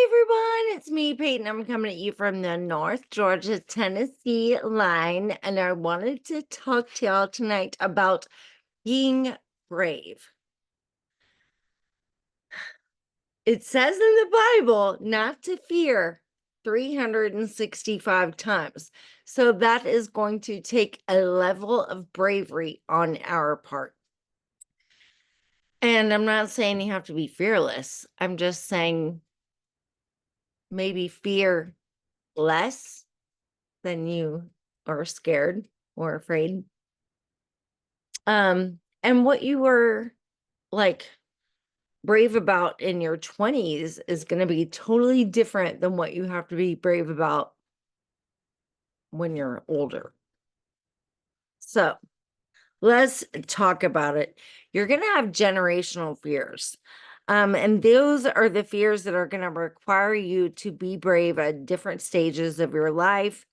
everyone, it's me, Peyton. I'm coming at you from the North Georgia, Tennessee line, and I wanted to talk to y'all tonight about being brave. It says in the Bible not to fear 365 times. So that is going to take a level of bravery on our part. And I'm not saying you have to be fearless. I'm just saying maybe fear less than you are scared or afraid. And what you were like brave about in your 20s is going to be totally different than what you have to be brave about when you're older. So let's talk about it. You're going to have generational fears. And those are the fears that are going to require you to be brave at different stages of your life.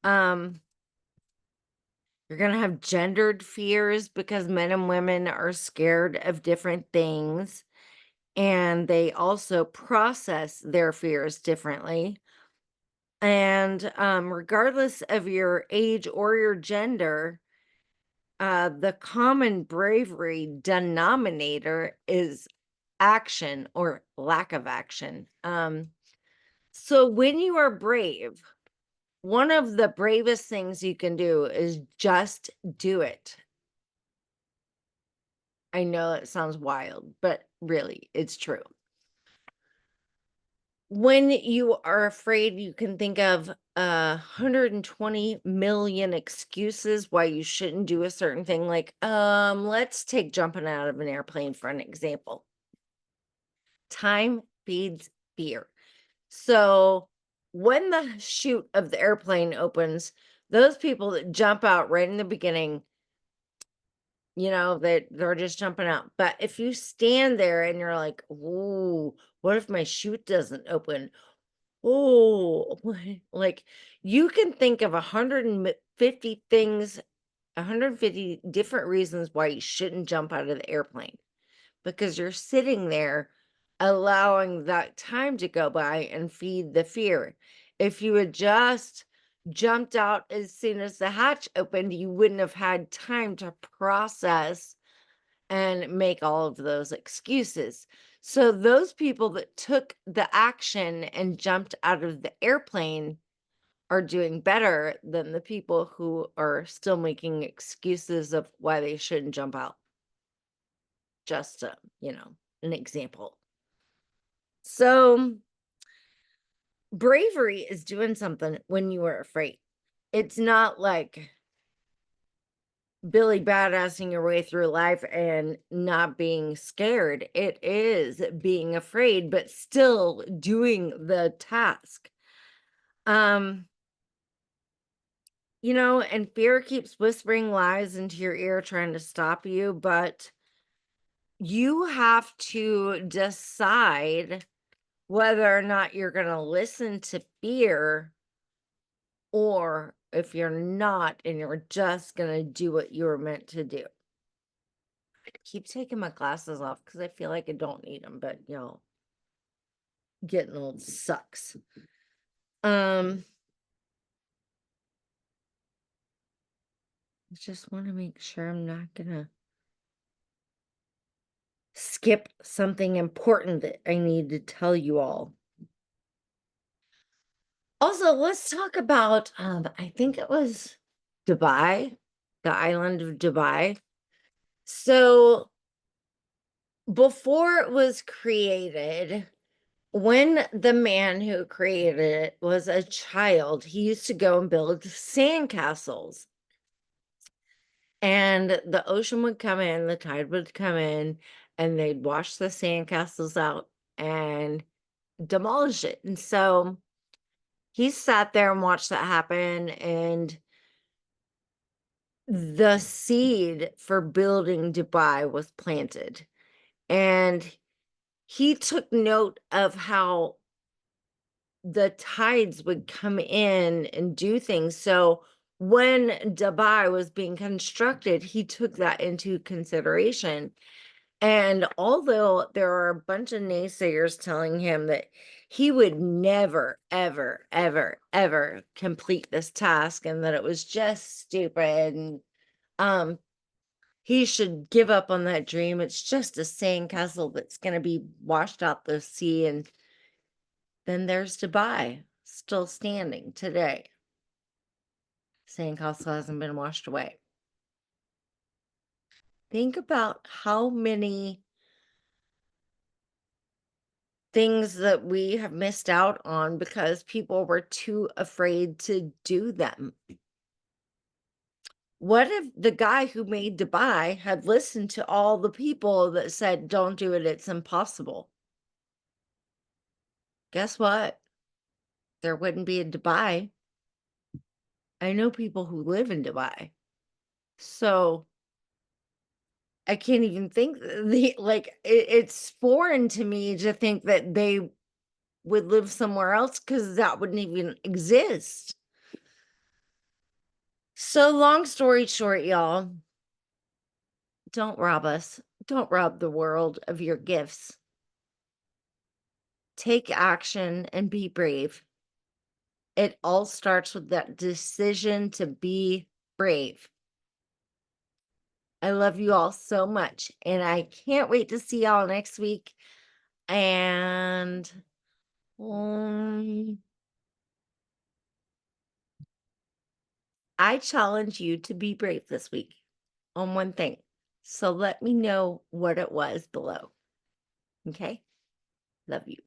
You're going to have gendered fears because men and women are scared of different things, and they also process their fears differently. And regardless of your age or your gender, the common bravery denominator is action or lack of action. So when you are brave, one of the bravest things you can do is just do it. I know it sounds wild, but really, it's true. When you are afraid, you can think of 120 million excuses why you shouldn't do a certain thing. Like, let's take jumping out of an airplane for an example. Time feeds fear. So when the chute of the airplane opens, those people that jump out right in the beginning, they're just jumping out. But if you stand there and you're like, "Ooh, what if my chute doesn't open?" Oh, like you can think of 150 things, 150 different reasons why you shouldn't jump out of the airplane because you're sitting there allowing that time to go by and feed the fear. If you had just jumped out as soon as the hatch opened, you wouldn't have had time to process and make all of those excuses. So those people that took the action and jumped out of the airplane are doing better than the people who are still making excuses of why they shouldn't jump out. Just an example. So bravery is doing something when you are afraid. It's not like Billy badassing your way through life and not being scared. It is being afraid, but still doing the task. And fear keeps whispering lies into your ear, trying to stop you, but you have to decide whether or not you're going to listen to fear, or if you're not and you're just going to do what you were meant to do. I keep taking my glasses off because I feel like I don't need them, but getting old sucks. I just want to make sure I'm not gonna skip something important that I need to tell you all. Also, let's talk about I think it was Dubai, the island of Dubai. So before it was created, when the man who created it was a child, he used to go and build sandcastles. And the ocean would come in, the tide would come in, and they'd wash the sandcastles out and demolish it. And so he sat there and watched that happen. And the seed for building Dubai was planted. And he took note of how the tides would come in and do things. So when Dubai was being constructed, he took that into consideration. And although there are a bunch of naysayers telling him that he would never, ever, ever, ever complete this task and that it was just stupid and um he should give up on that dream. It's just a sandcastle that's going to be washed out the sea. And then there's Dubai still standing today. Sandcastle hasn't been washed away. Think about how many things that we have missed out on because people were too afraid to do them. What if the guy who made Dubai had listened to all the people that said, don't do it, it's impossible? Guess what? There wouldn't be a Dubai. I know people who live in Dubai. So I can't even think it's foreign to me to think that they would live somewhere else because that wouldn't even exist. So long story short, y'all, don't rob us. Don't rob the world of your gifts. Take action and be brave. It all starts with that decision to be brave. I love you all so much, and I can't wait to see y'all next week. And I challenge you to be brave this week on one thing. So let me know what it was below. Okay? Love you.